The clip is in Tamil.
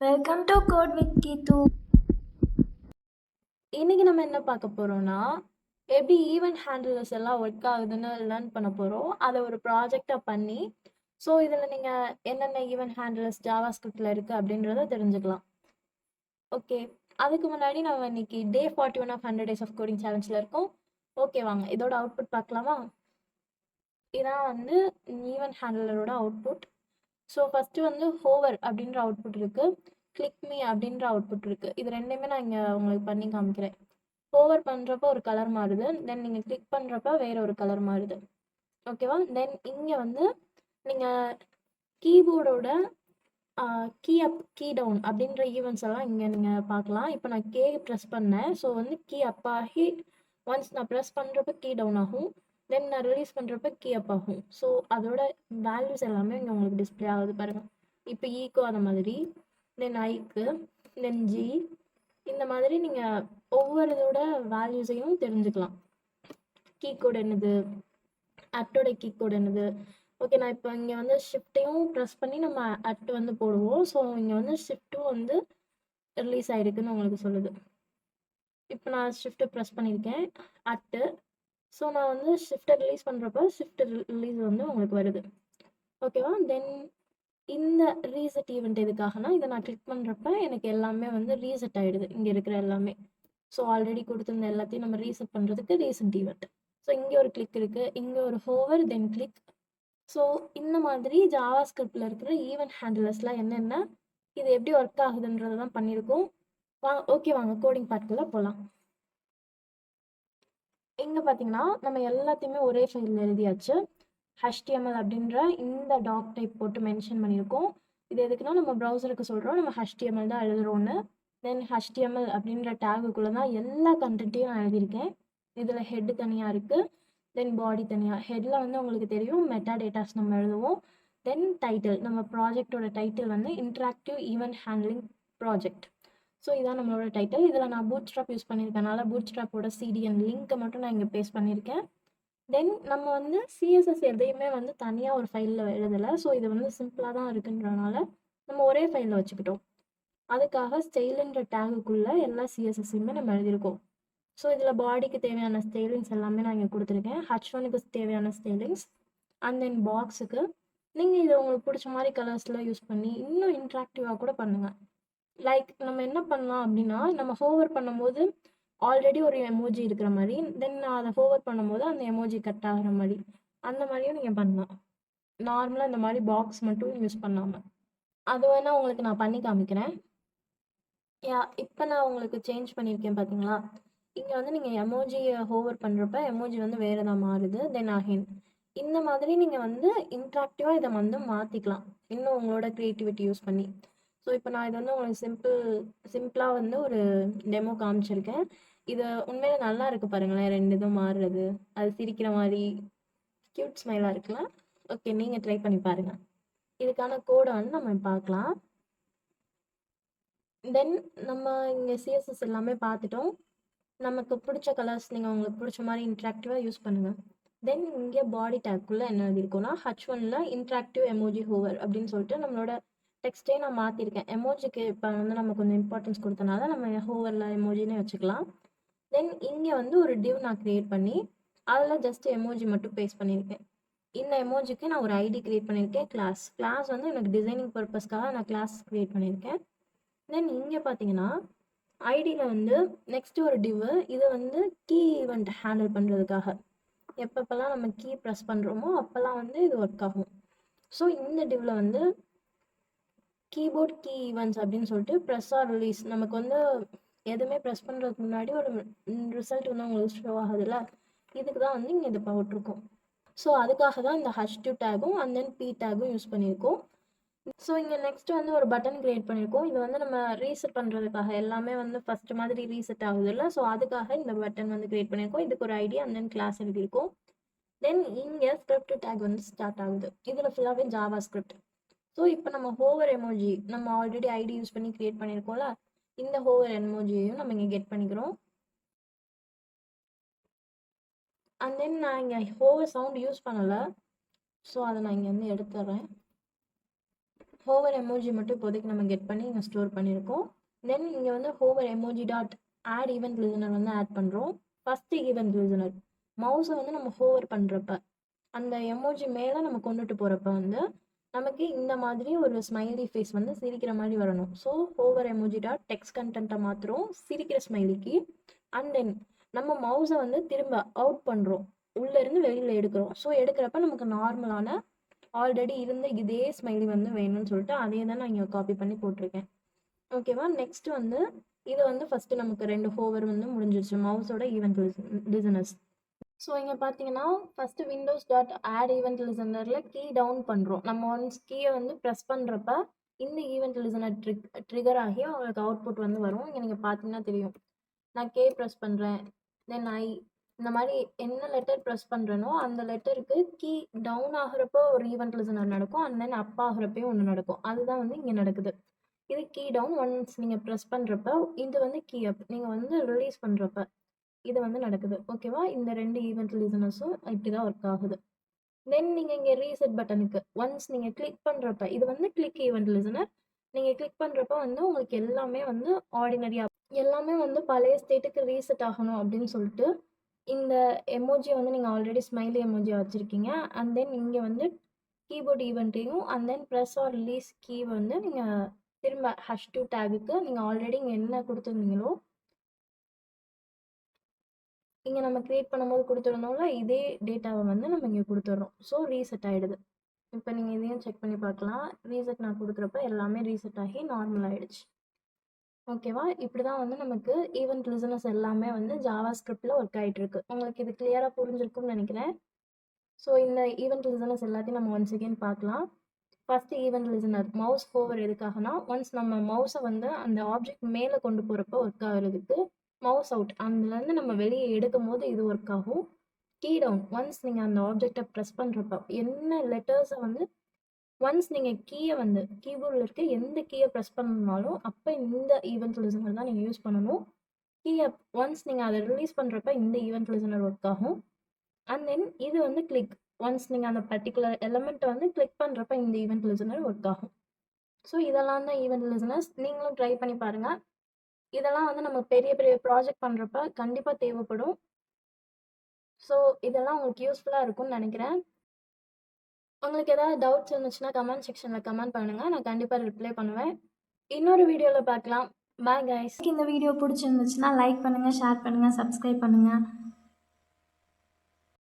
வெல்கம் டு கோட் வித் கீது. இன்னைக்கு நம்ம என்ன பார்க்க போறோம்னா, எப்படி ஈவென்ட் ஹேண்டிலர்ஸ் எல்லாம் ஒர்க் ஆகுதுன்னு லேர்ன் பண்ண போறோம். அதை ஒரு ப்ராஜெக்டா பண்ணி, ஸோ இதில் நீங்கள் என்னென்ன ஈவென்ட் ஹேண்டிலர்ஸ் ஜாவா ஸ்கிரிப்டில் இருக்குது அப்படின்றத தெரிஞ்சுக்கலாம். ஓகே, அதுக்கு முன்னாடி நம்ம இன்னைக்கு டே 41 ஆஃப் 100 டேஸ் ஆஃப் கோடிங் சேலஞ்சில் இருக்கோம். ஓகே, வாங்க இதோட அவுட்புட் பார்க்கலாமா? இதான் வந்து ஈவென்ட் ஹேண்டிலரோட அவுட்புட். ஸோ ஃபஸ்ட்டு வந்து ஹோவர் அப்படின்ற அவுட்புட் இருக்குது, கிளிக் மீ அப்படின்ற அவுட்புட் இருக்குது. இது ரெண்டுமே நான் இங்கே உங்களுக்கு பண்ணி காமிக்கிறேன். ஹோவர் பண்ணுறப்போ ஒரு கலர் மாறுது, தென் நீங்கள் கிளிக் பண்ணுறப்ப வேற ஒரு கலர் மாறுது. ஓகேவா? தென் இங்கே வந்து நீங்கள் கீபோர்டோட கீ அப் கீ டவுன் அப்படின்ற ஈவெண்ட்ஸ் எல்லாம் இங்கே நீங்கள் பார்க்கலாம். இப்போ நான் கே ப்ரெஸ் பண்ணேன், ஸோ வந்து கீ அப் ஆகி ஒன்ஸ் நான் ப்ரெஸ் பண்ணுறப்ப கீ டவுன் ஆகும், தென் நான் ரிலீஸ் பண்ணுறப்ப கீ அப் ஆகும். ஸோ அதோட வேல்யூஸ் எல்லாமே இங்கே உங்களுக்கு டிஸ்பிளே ஆகுது பாருங்கள். இப்போ ஈக்கோ அந்த மாதிரி, தென் ஐக்கு, தென் ஜி, இந்த மாதிரி நீங்கள் ஒவ்வொரு இதோட வேல்யூஸையும் தெரிஞ்சுக்கலாம். கீ கோட் என்னது, அட்டோட கீ கோட் என்னது. ஓகே, நான் இப்போ இங்கே வந்து ஷிஃப்ட்டையும் ப்ரெஸ் பண்ணி நம்ம அட் வந்து போடுவோம். ஸோ இங்கே வந்து ஷிஃப்ட்டும் வந்து ரிலீஸ் ஆகிருக்குன்னு உங்களுக்கு சொல்லுது. இப்போ நான் ஷிஃப்ட்டை ப்ரெஸ் பண்ணியிருக்கேன், அட்டு. ஸோ நான் வந்து ஷிஃப்ட்டை ரிலீஸ் பண்ணுறப்ப ஷிஃப்ட் ரிலீஸ் வந்து உங்களுக்கு வருது. ஓகேவா? தென் இந்த ரீசெட் ஈவெண்ட் எதுக்காகனா, இதை நான் கிளிக் பண்ணுறப்ப எனக்கு எல்லாமே வந்து ரீசெட் ஆகிடுது, இங்கே இருக்கிற எல்லாமே. ஸோ ஆல்ரெடி கொடுத்துருந்த எல்லாத்தையும் நம்ம ரீசெட் பண்ணுறதுக்கு ரீசெட் ஈவெண்ட். ஸோ இங்கே ஒரு கிளிக் இருக்குது, இங்கே ஒரு ஹோவர், தென் கிளிக். ஸோ இந்த மாதிரி ஜாவா ஸ்கிரிப்டில் இருக்கிற ஈவெண்ட் ஹேண்டிலர்ஸ்லாம் என்னென்ன, இது எப்படி ஒர்க் ஆகுதுன்றது தான் பண்ணியிருக்கோம். ஓகே, வாங்க கோடிங் பார்ட்டுக்குள்ளே போகலாம். இங்கே பார்த்தீங்கன்னா நம்ம எல்லாத்தையுமே ஒரே ஃபைலில் எழுதியாச்சு. HTML அப்படின்ற இந்த டாக் டைப் போட்டு மென்ஷன் பண்ணியிருக்கோம். இது எதுக்குன்னா நம்ம ப்ரௌசருக்கு சொல்கிறோம் நம்ம HTML தான் எழுதுகிறோன்னு. தென் HTML அப்படின்ற டேகுக்குள்ளே தான் எல்லா கண்டென்ட்டையும் நான் எழுதியிருக்கேன். இதில் ஹெட் தனியாக இருக்குது, தென் பாடி தனியாக. ஹெட்டில் வந்து உங்களுக்கு தெரியும் மெட்டா டேட்டாஸ் நம்ம எழுதுவோம். தென் டைட்டில், நம்ம ப்ராஜெக்டோட டைட்டில் வந்து interactive event handling project. So இதான் நம்மளோட டைட்டில். இதில் நான் பூட் ஸ்ட்ராப் யூஸ் பண்ணியிருக்கனால பூட் ஸ்ட்ராப்போட CDN லிங்க்கை மட்டும் நான் இங்கே பேஸ்ட் பண்ணியிருக்கேன். தென் நம்ம வந்து CSS எதையுமே வந்து தனியாக ஒரு ஃபைலில் எழுதலை. ஸோ இது வந்து சிம்பிளாக தான் இருக்குன்றனால நம்ம ஒரே ஃபைலில் வச்சுக்கிட்டோம். அதுக்காக ஸ்டைலுன்ற டேகுக்குள்ளே எல்லா CSSயுமே நம்ம எழுதியிருக்கோம். ஸோ இதில் பாடிக்கு தேவையான ஸ்டைலிங்ஸ் எல்லாமே நான் இங்கே கொடுத்துருக்கேன். H1க்கு தேவையான ஸ்டைலிங்ஸ், அண்ட் தென் பாக்ஸுக்கு நீங்கள் இதை உங்களுக்கு பிடிச்ச மாதிரி கலர்ஸில் யூஸ் பண்ணி இன்னும் இன்ட்ராக்டிவாக கூட பண்ணுங்கள். லைக் நம்ம என்ன பண்ணலாம் அப்படின்னா, நம்ம ஹோவர் பண்ணும்போது ஆல்ரெடி ஒரு எமோஜி இருக்கிற மாதிரி, தென் நான் அதை ஹோவர் பண்ணும்போது அந்த எமோஜி கட் ஆகிற மாதிரி, அந்த மாதிரியும் நீங்கள் பண்ணலாம். நார்மலாக இந்த மாதிரி பாக்ஸ் மட்டும் யூஸ் பண்ணாமல். அது வேணால் உங்களுக்கு நான் பண்ணி காமிக்கிறேன். இப்போ நான் உங்களுக்கு சேஞ்ச் பண்ணியிருக்கேன் பார்த்தீங்களா? இங்கே வந்து நீங்கள் எமோஜியை ஹோவர் பண்ணுறப்ப எமோஜி வந்து வேறு தான் மாறுது. தென் அகைன் இந்த மாதிரி நீங்கள் வந்து இன்ட்ராக்டிவாக இதை வந்து மாற்றிக்கலாம், இன்னும் உங்களோட க்ரியேட்டிவிட்டி யூஸ் பண்ணி. ஸோ இப்போ நான் இது வந்து உங்களுக்கு சிம்பிளாக வந்து ஒரு டெமோ காமிச்சிருக்கேன். இது உண்மையிலே நல்லா இருக்குது பாருங்களேன், ரெண்டு இதுவும் மாறுறது, அது சிரிக்கிற மாதிரி க்யூட் ஸ்மைலாக இருக்குல்ல? ஓகே, நீங்கள் ட்ரை பண்ணி பாருங்கள். இதுக்கான கோடை வந்து நம்ம பார்க்கலாம். தென் நம்ம இங்கே CSS எல்லாமே பார்த்துட்டோம். நமக்கு பிடிச்ச கலர்ஸ் நீங்கள் உங்களுக்கு பிடிச்ச மாதிரி இன்ட்ராக்டிவாக யூஸ் பண்ணுங்கள். தென் இங்கே பாடி டேக்குள்ளே என்ன எழுதியிருக்கோன்னா, H1ல் இன்ட்ராக்டிவ் எமோஜி ஹோவர் அப்படின்னு சொல்லிட்டு நம்மளோட டெக்ஸ்ட்டே நான் மாற்றிருக்கேன். எமோஜிக்கு இப்போ வந்து நம்ம கொஞ்சம் இம்பார்ட்டன்ஸ் கொடுத்தனால நம்ம ஹோவரில் எமோஜினே வச்சுக்கலாம். தென் இங்கே வந்து ஒரு டிவ் நான் க்ரியேட் பண்ணி அதில் ஜஸ்ட் எமோஜி மட்டும் பேஸ்ட் பண்ணியிருக்கேன். இந்த எமோஜிக்கு நான் ஒரு ஐடி க்ரியேட் பண்ணியிருக்கேன், கிளாஸ் வந்து எனக்கு டிசைனிங் பர்பஸ்க்காக நான் கிளாஸ் க்ரியேட் பண்ணியிருக்கேன். தென் இங்கே பார்த்தீங்கன்னா ஐடியில் வந்து நெக்ஸ்ட் ஒரு டிவ், இது வந்து கீ ஈவெண்ட் ஹேண்டில் பண்ணுறதுக்காக. எப்பப்பெல்லாம் நம்ம கீ ப்ரெஸ் பண்ணுறோமோ அப்போல்லாம் வந்து இது ஒர்க் ஆகும். ஸோ இந்த டிவ்வில் வந்து கீபோர்ட் கீ ஈவெண்ட்ஸ் அப்படின்னு சொல்லிட்டு ப்ரெஸ் ஆர் ரிலீஸ், நமக்கு வந்து எதுவுமே ப்ரெஸ் பண்ணுறதுக்கு முன்னாடி ஒரு ரிசல்ட் வந்து உங்களுக்கு ஷோ ஆகுதுல்ல, இதுக்கு தான் வந்து இங்கே இது போட்டிருக்கோம். ஸோ அதுக்காக தான் இந்த H2 டேகும் அண்ட் தென் P டேகும் யூஸ் பண்ணியிருக்கோம். ஸோ இங்கே நெக்ஸ்ட் வந்து ஒரு பட்டன் கிரியேட் பண்ணியிருக்கோம். இது வந்து நம்ம ரீசெட் பண்ணுறதுக்காக, எல்லாமே வந்து ஃபர்ஸ்ட் மாதிரி ரீசெட் ஆகுது இல்லை, ஸோ அதுக்காக இந்த பட்டன் வந்து கிரியேட் பண்ணியிருக்கோம். இதுக்கு ஒரு ஐடி அண்ட் தென் கிளாஸ் எழுதியிருக்கோம். தென் இங்கே ஸ்கிரிப்ட் டேக் வந்து ஸ்டார்ட் ஆகுது. இதில் ஃபுல்லாகவே ஜாவா ஸ்கிரிப்ட். ஸோ இப்போ நம்ம ஹோவர் எமோஜி நம்ம ஆல்ரெடி ஐடி யூஸ் பண்ணி கிரியேட் பண்ணியிருக்கோம்ல, இந்த ஹோவர் எமோஜியையும் நம்ம இங்கே கெட் பண்ணிக்கிறோம். அண்ட் தென் நான் இங்கே ஹோவர் சவுண்ட் யூஸ் பண்ணலை, ஸோ அதை நான் இங்கே வந்து எடுத்துடுறேன். ஹோவர் எமோஜி மட்டும் இப்போதைக்கு நம்ம கெட் பண்ணி இங்கே ஸ்டோர் பண்ணியிருக்கோம். தென் இங்கே வந்து hover emoji dot add event listener வந்து ஆட் பண்ணுறோம். ஃபஸ்ட்டு ஈவெண்ட் லிசனர் மவுஸை வந்து நம்ம ஹோவர் பண்ணுறப்ப அந்த எமோஜி மேலே நம்ம கொண்டுட்டு போகிறப்ப வந்து நமக்கு இந்த மாதிரி ஒரு ஸ்மைலி ஃபேஸ் வந்து சிரிக்கிற மாதிரி வரணும். So hover emoji dot text கண்டென்ட்டை மாத்திரம் சிரிக்கிற ஸ்மைலிக்கு. அண்ட் தென் நம்ம மவுஸை வந்து திரும்ப அவுட் பண்ணுறோம், உள்ளேருந்து வெளியில் எடுக்கிறோம். ஸோ எடுக்கிறப்ப நமக்கு நார்மலான ஆல்ரெடி இருந்த இதே ஸ்மைலி வந்து வேணும்னு சொல்லிட்டு அதே தான் நான் இங்கே காப்பி பண்ணி போட்டிருக்கேன். ஓகேவா? நெக்ஸ்ட் வந்து இது வந்து ஃபஸ்ட்டு நமக்கு 2 ஹோவர் வந்து முடிஞ்சிருச்சு மவுஸோட ஈவெண்ட் லிசனர்ஸ். ஸோ இங்கே பார்த்தீங்கன்னா first windows dot add event லிசனரில் கீ டவுன் பண்ணுறோம். நம்ம ஒன்ஸ் கீயை வந்து ப்ரெஸ் பண்ணுறப்ப இந்த ஈவெண்ட் லிசனர் ட்ரிகர் ஆகி அவங்களுக்கு அவுட்புட் வந்து வரும். இங்கே நீங்கள் பார்த்தீங்கன்னா தெரியும், நான் கே ப்ரெஸ் பண்ணுறேன், தென் ஐ, இந்த மாதிரி என்ன லெட்டர் ப்ரெஸ் பண்ணுறேனோ அந்த லெட்டருக்கு கீ டவுன் ஆகிறப்போ ஒரு ஈவெண்ட் லிசனர் நடக்கும், அண்ட் தென் அப் ஆகிறப்பையும் ஒன்று நடக்கும். அதுதான் வந்து இங்கே நடக்குது. இது கீ டவுன் ஒன்ஸ் நீங்கள் ப்ரெஸ் பண்ணுறப்ப, இது வந்து கீ அப் நீங்கள் வந்து ரிலீஸ் பண்ணுறப்ப இது வந்து நடக்குது. ஓகேவா? இந்த 2 ஈவெண்ட் லிசனர்ஸும் இப்படி தான் ஒர்க் ஆகுது. தென் நீங்கள் இங்கே ரீசெட் பட்டனுக்கு ஒன்ஸ் நீங்கள் கிளிக் பண்ணுறப்ப இது வந்து கிளிக் ஈவெண்ட் லிசனர். நீங்கள் கிளிக் பண்ணுறப்ப வந்து உங்களுக்கு எல்லாமே வந்து ஆர்டினரியாக எல்லாமே வந்து பழைய ஸ்டேட்டுக்கு ரீசெட் ஆகணும் அப்படின்னு சொல்லிட்டு இந்த எமோஜியை வந்து நீங்கள் ஆல்ரெடி ஸ்மைலி எமோஜியாக வச்சுருக்கீங்க. அண்ட் தென் இங்கே வந்து கீபோர்ட் ஈவெண்ட்டையும் and then press or release key வந்து நீங்கள் திரும்ப #2 டேகுக்கு நீங்கள் ஆல்ரெடி இங்கே என்ன கொடுத்துருந்தீங்களோ இங்கே நம்ம க்ரியேட் பண்ணும்போது கொடுத்துருந்தோம்ல இதே டேட்டாவை வந்து நம்ம இங்கே கொடுத்துட்றோம். ஸோ ரீசெட் ஆகிடுது. இப்போ நீங்கள் இதையும் செக் பண்ணி பார்க்கலாம். ரீசெட் நான் கொடுக்குறப்ப எல்லாமே ரீசெட் ஆகி நார்மல் ஆகிடுச்சு. ஓகேவா? இப்படி தான் வந்து நமக்கு ஈவெண்ட் லிசனர்ஸ் எல்லாமே வந்து ஜாவா ஸ்கிரிப்டில் ஒர்க் ஆகிட்டுருக்கு. உங்களுக்கு இது கிளியராக புரிஞ்சிருக்கும்னு நினைக்கிறேன். ஸோ இந்த ஈவெண்ட் லிசனர்ஸ் எல்லாத்தையும் நம்ம ஒன்ஸ் அகெயின் பார்க்கலாம். First event listener mouse hover எதுக்காகனா ஒன்ஸ் நம்ம மவுஸை வந்து அந்த ஆப்ஜெக்ட் மேலே கொண்டு போகிறப்ப ஒர்க் ஆகிறதுக்கு. மவுஸ் அவுட் அதுலேருந்து நம்ம வெளியே எடுக்கும் போது இது ஒர்க் ஆகும். கீ டவுன் ஒன்ஸ் நீங்கள் அந்த ஆப்ஜெக்டை ப்ரெஸ் பண்ணுறப்ப என்ன லெட்டர்ஸை வந்து ஒன்ஸ் நீங்கள் கீயை வந்து கீபோர்டில் இருக்க எந்த கீயை ப்ரெஸ் பண்ணணுனாலும் அப்போ இந்த ஈவெண்ட் லிசனர் தான் நீங்கள் யூஸ் பண்ணணும். கீயை ஒன்ஸ் நீங்கள் அதை ரிலீஸ் பண்ணுறப்ப இந்த ஈவெண்ட் லிசனர் ஒர்க் ஆகும். அண்ட் தென் இது வந்து கிளிக் ஒன்ஸ் நீங்கள் அந்த பர்டிகுலர் எலமெண்ட்டை வந்து கிளிக் பண்ணுறப்ப இந்த ஈவெண்ட் லிசனர் ஒர்க் ஆகும். ஸோ இதெல்லாம் தான் ஈவெண்ட் லிசனர்ஸ். நீங்களும் ட்ரை பண்ணி பாருங்கள். இதெல்லாம் வந்து நம்ம பெரிய பெரிய ப்ராஜெக்ட் பண்ணுறப்ப கண்டிப்பாக தேவைப்படும். ஸோ இதெல்லாம் உங்களுக்கு யூஸ்ஃபுல்லாக இருக்கும்னு நினைக்கிறேன். உங்களுக்கு ஏதாவது டவுட்ஸ் இருந்துச்சுன்னா கமெண்ட் செக்ஷனில் கமெண்ட் பண்ணுங்கள், நான் கண்டிப்பாக ரிப்ளை பண்ணுவேன். இன்னொரு வீடியோவில் பார்க்கலாம். Bye guys. இந்த வீடியோ பிடிச்சிருந்துச்சுன்னா லைக் பண்ணுங்கள், ஷேர் பண்ணுங்கள், சப்ஸ்கிரைப் பண்ணுங்கள்.